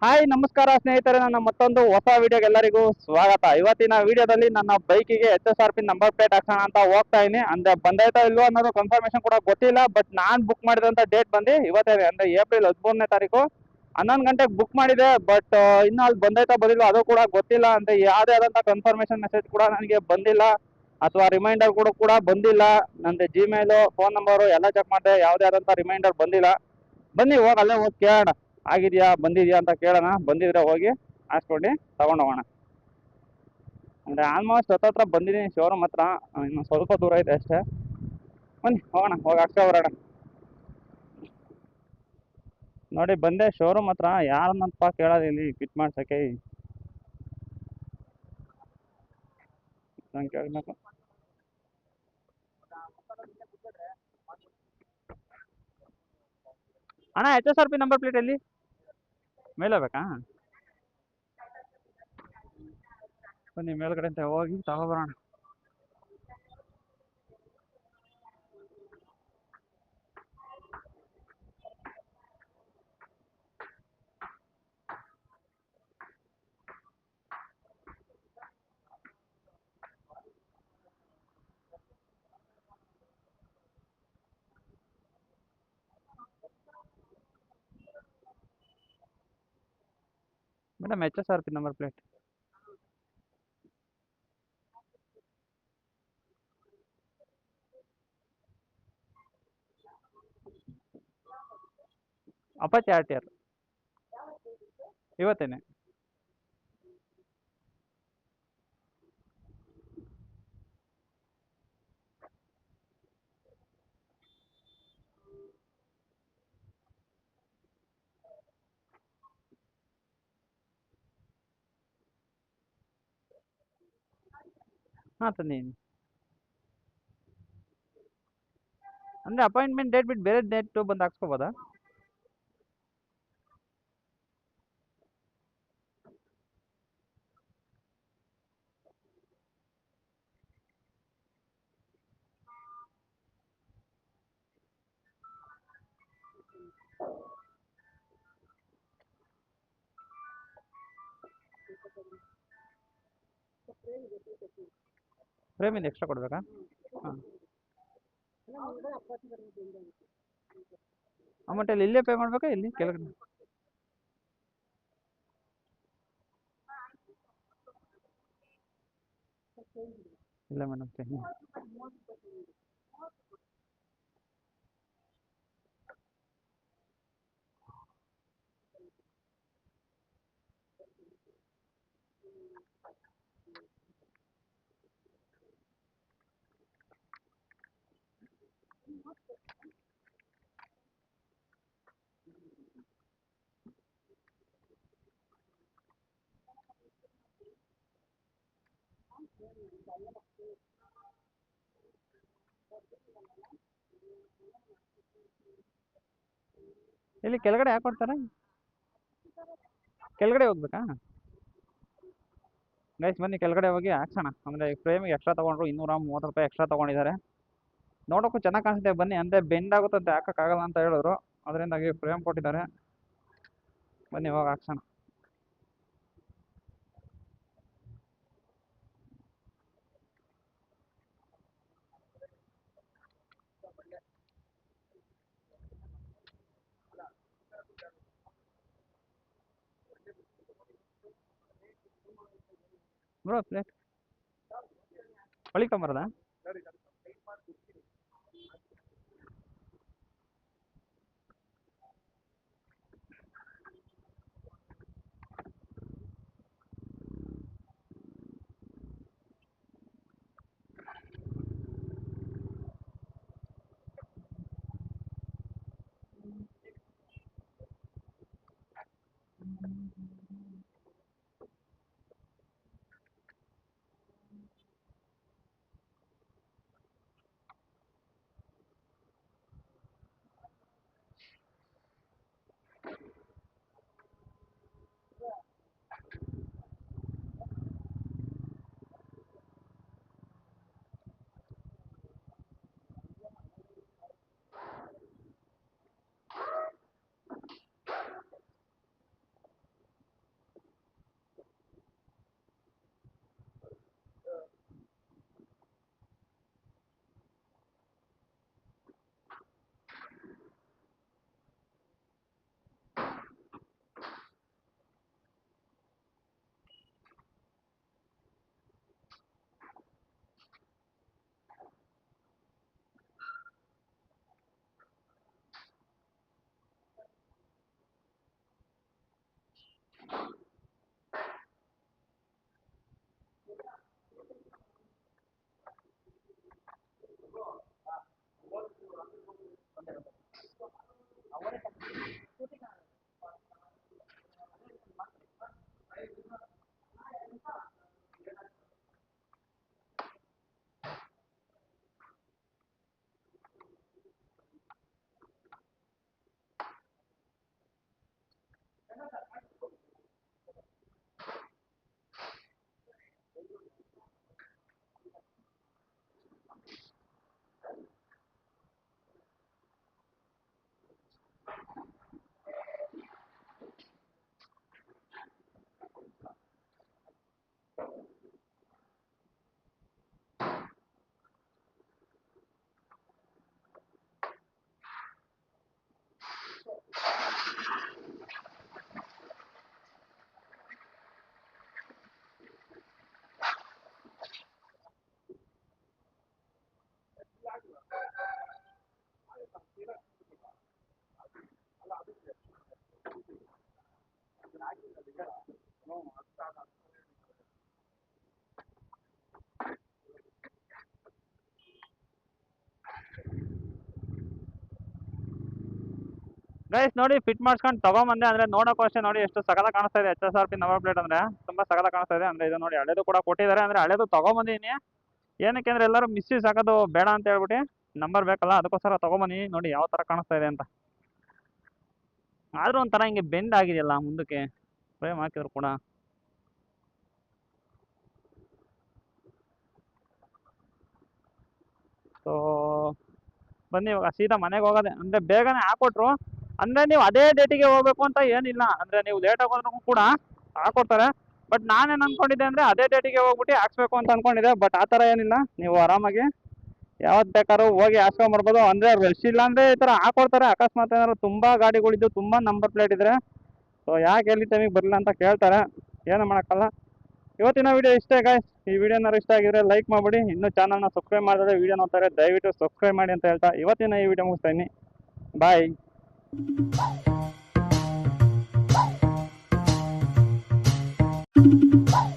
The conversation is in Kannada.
ಹಾಯ್ ನಮಸ್ಕಾರ ಸ್ನೇಹಿತರೆ, ನನ್ನ ಮತ್ತೊಂದು ಹೊಸ ವಿಡಿಯೋಗೆ ಎಲ್ಲರಿಗೂ ಸ್ವಾಗತ. ಇವತ್ತಿನ ವಿಡಿಯೋದಲ್ಲಿ ನನ್ನ ಬೈಕಿಗೆ HSRP ನಂಬರ್ ಪ್ಲೇಟ್ ಹಾಕ್ಸೋಣ ಅಂತ ಹೋಗ್ತಾ ಇದೀನಿ. ಅಂದ್ರೆ ಬಂದೈತಾ ಇಲ್ವೋ ಅನ್ನೋದು ಕನ್ಫರ್ಮೇಶನ್ ಕೂಡ ಗೊತ್ತಿಲ್ಲ. ಬಟ್ ನಾನ್ ಬುಕ್ ಮಾಡಿದಂತ ಡೇಟ್ ಬಂದು ಇವತ್ತೇ, ಅಂದ್ರೆ ಏಪ್ರಿಲ್ 13ನೇ ತಾರೀಕು 11 ಗಂಟೆಗೆ ಬುಕ್ ಮಾಡಿದೆ. ಬಟ್ ಇನ್ನು ಅಲ್ಲಿ ಬಂದೈತಾ ಬಂದಿಲ್ವೋ ಅದು ಕೂಡ ಗೊತ್ತಿಲ್ಲ. ಅಂದ್ರೆ ಯಾವುದೇ ಆದಂತ ಕನ್ಫರ್ಮೇಶನ್ ಮೆಸೇಜ್ ಕೂಡ ನನಗೆ ಬಂದಿಲ್ಲ, ಅಥವಾ ರಿಮೈಂಡರ್ ಕೂಡ ಬಂದಿಲ್ಲ. ನಂದು ಜಿಮೇಲ್, ಫೋನ್ ನಂಬರು ಎಲ್ಲ ಚೆಕ್ ಮಾಡಿದೆ, ಯಾವುದೇ ಆದಂತ ರಿಮೈಂಡರ್ ಬಂದಿಲ್ಲ. ಬನ್ನಿ ಹೋಗಿ ಅಲ್ಲೇ ಹೋಗಿ ಕೇಳೋಣ, ಆಗಿದೆಯಾ ಬಂದಿದ್ಯಾ ಅಂತ ಕೇಳೋಣ. ಬಂದಿದ್ರೆ ಹೋಗಿ ಹಾಕ್ಸ್ಕೊಂಡು ತಗೊಂಡು ಹೋಗೋಣ. ಅಂದರೆ ಆಲ್ಮೋಸ್ಟ್ ಹತ್ತತ್ರ ಬಂದಿದ್ದೀನಿ ಶೋರೂಮ್ ಹತ್ರ, ಇನ್ನು ಸ್ವಲ್ಪ ದೂರ ಇದೆ ಅಷ್ಟೇ. ಬನ್ನಿ ಹೋಗೋಣ, ಹೋಗಿ ಹಾಕ್ಸ್ಕೊ ಬರೋಣ. ನೋಡಿ ಬಂದೆ ಶೋರೂಮ್ ಹತ್ರ. ಯಾರನ್ನಪ್ಪ ಕೇಳೋದು ಇಲ್ಲಿ ಫಿಟ್ ಮಾಡ್ಸೋಕ್ಕೆ ನಂಗೆ ಕೇಳಬೇಕು. ಅಣ್ಣ HSRP ನಂಬರ್ ಪ್ಲೇಟ್ ಎಲ್ಲಿ? ಮೇಲೆ ಬೇಕಾ? ಬನ್ನಿ ಮೇಲ್ಗಡೆ ಅಂತ ಹೋಗಿ ತಗೊಬರೋಣ. Madam HSRP number plate Apache RTR ಇವತ್ತೇನೆ. ಹಾಂ ತಂದೀನಿ. ಅಂದರೆ ಅಪಾಯಿಂಟ್ಮೆಂಟ್ ಡೇಟ್ ಬಿಟ್ಟು ಬೇರೆ ಡೇಟು ಬಂದು ಹಾಕ್ಸ್ಕೊಬೋದಾ? ಫ್ರೇಮಿಂದ ಎಕ್ಸ್ಟ್ರಾ ಕೊಡಬೇಕಾ? ಹಾಂ, ಅಮೌಂಟ್ ಎಲ್ಲಿ ಇಲ್ಲೇ ಪೇ ಮಾಡಬೇಕಾ ಇಲ್ಲಿ ಕೆಳಗಡೆ? ಇಲ್ಲ ಮೇಡಮ್, ಇಲ್ಲಿ ಕೆಳಗಡೆ ಯಾಕೆ ಕೊಡ್ತಾರೆ? ಕೆಳಗಡೆ ಹೋಗ್ಬೇಕಾ? ಗೈಸ್ ಬನ್ನಿ ಕೆಳಗಡೆ ಹೋಗಿ ಹಾಕ್ಸೋಣ. ಅಂದರೆ ಫ್ರೇಮಿಗೆ ಎಕ್ಸ್ಟ್ರಾ ತೊಗೊಂಡ್ರು, 230 ರೂಪಾಯಿ ಎಕ್ಸ್ಟ್ರಾ ತೊಗೊಂಡಿದ್ದಾರೆ. ನೋಡೋಕ್ಕೂ ಚೆನ್ನಾಗಿ ಕಾಣಿಸುತ್ತೆ. ಬನ್ನಿ, ಅಂದರೆ ಬೆಂಡ್ ಆಗುತ್ತಂತೆ, ಹಾಕೋಕ್ಕಾಗಲ್ಲ ಅಂತ ಹೇಳಿದ್ರು, ಅದರಿಂದಾಗಿ ಫ್ರೇಮ್ ಕೊಟ್ಟಿದ್ದಾರೆ. ಬನ್ನಿ ಹೋಗಿ ಹಾಕ್ಸೋಣ. ಬ್ರೋ ಪ್ಲೇಟ್ ಹೊಳಿಕೊಂಬರದ? ಗೈಸ್ ನೋಡಿ ಫಿಟ್ ಮಾಡ್ಸ್ಕೊಂಡು ತಗೊಂಬಂದೆ ಅಂದ್ರೆ ನೋಡೋಕ್ಕೂ ಅಷ್ಟೇ ನೋಡಿ ಎಷ್ಟು ಸಗದ ಕಾಣಿಸ್ತಾ ಇದೆ HSRP ನಂಬರ್ ಪ್ಲೇಟ್ ಅಂದ್ರೆ ತುಂಬಾ ಸಗದ ಕಾಣಿಸ್ತಾ ಇದೆ ಅಂದ್ರೆ ಇದು ನೋಡಿ ಹಳೆದು ಕೂಡ ಕೊಟ್ಟಿದ್ದಾರೆ ಅಂದ್ರೆ ಹಳೆದು ತಗೊಂಬಂದಿನಿ ಏನಕ್ಕೆ ಅಂದ್ರೆ ಎಲ್ಲರೂ ಮಿಸ್ಯೂಸ್ ಆಗೋದು ಬೇಡ ಅಂತ ಹೇಳ್ಬಿಟ್ಟು ನಂಬರ್ ಬೇಕಲ್ಲ ಅದಕ್ಕೋಸ್ಕರ ತಗೊಂಬನ್ನಿ ನೋಡಿ ಯಾವ ತರ ಕಾಣಿಸ್ತಾ ಇದೆ ಅಂತ ಆದ್ರೂ ಒಂಥರ ಹಿಂಗೆ ಬೆಂಡ್ ಆಗಿದೆಯಲ್ಲ ಮುಂದಕ್ಕೆ ಫ್ರೇಮ್ ಹಾಕಿದ್ರು ಕೂಡ ಸೊ ಬನ್ನಿ ಇವಾಗ ಸೀದಾ ಮನೆಗೆ ಹೋಗೋದೆ ಅಂದ್ರೆ ಬೇಗನೆ ಹಾಕೊಟ್ರು ಅಂದ್ರೆ ನೀವು ಅದೇ ಡೇಟಿಗೆ ಹೋಗ್ಬೇಕು ಅಂತ ಏನಿಲ್ಲ ಅಂದ್ರೆ ನೀವು ಲೇಟಾಗಿ ಹೋದ್ರೂ ಕೂಡ ಹಾಕೊಡ್ತಾರೆ ಬಟ್ ನಾನೇನು ಅನ್ಕೊಂಡಿದ್ದೆ ಅಂದ್ರೆ ಅದೇ ಡೇಟಿಗೆ ಹೋಗ್ಬಿಟ್ಟು ಹಾಕ್ಸ್ಬೇಕು ಅಂತ ಅನ್ಕೊಂಡಿದ್ದೆ ಬಟ್ ಆ ಥರ ಏನಿಲ್ಲ ನೀವು ಆರಾಮಾಗಿ ಯಾವತ್ತು ಬೇಕಾದ್ರೂ ಹೋಗಿ ಹಾಕ್ಸ್ಕೊಂಬರ್ಬೋದು ಅಂದ್ರೆ ರಶ್ ಇಲ್ಲ ಅಂದ್ರೆ ಈ ಥರ ಹಾಕೊಡ್ತಾರೆ ಅಕಸ್ಮಾತ್ ಏನಾದ್ರು ತುಂಬಾ ಗಾಡಿಗಳಿದ್ದು ತುಂಬಾ ನಂಬರ್ ಪ್ಲೇಟ್ ಇದ್ರೆ ಸೊ ಯಾಕೆ ಎಲ್ಲಿ ಟೈಮಿಗೆ ಬರಲಿಲ್ಲ ಅಂತ ಕೇಳ್ತಾರೆ ಏನು ಮಾಡೋಕ್ಕಲ್ಲ ಇವತ್ತಿನ ವಿಡಿಯೋ ಇಷ್ಟೇ ಗಾಯ್ಸ್ ಈ ವಿಡಿಯೋನಾರು ಇಷ್ಟ ಆಗಿದ್ರೆ ಲೈಕ್ ಮಾಡ್ಬಿಡಿ ಇನ್ನೂ ಚಾನಲ್ನ ಸಬ್ಸ್ಕ್ರೈಬ್ ಮಾಡಿದ್ರೆ ವಿಡಿಯೋ ನೋಡ್ತಾರೆ ದಯವಿಟ್ಟು ಸಬ್ಸ್ಕ್ರೈಬ್ ಮಾಡಿ ಅಂತ ಹೇಳ್ತಾ ಇವತ್ತಿನ ಈ ವಿಡಿಯೋ ಮುಗಿಸ್ತಾ ಇದ್ದೀನಿ ಬಾಯ್ Bye.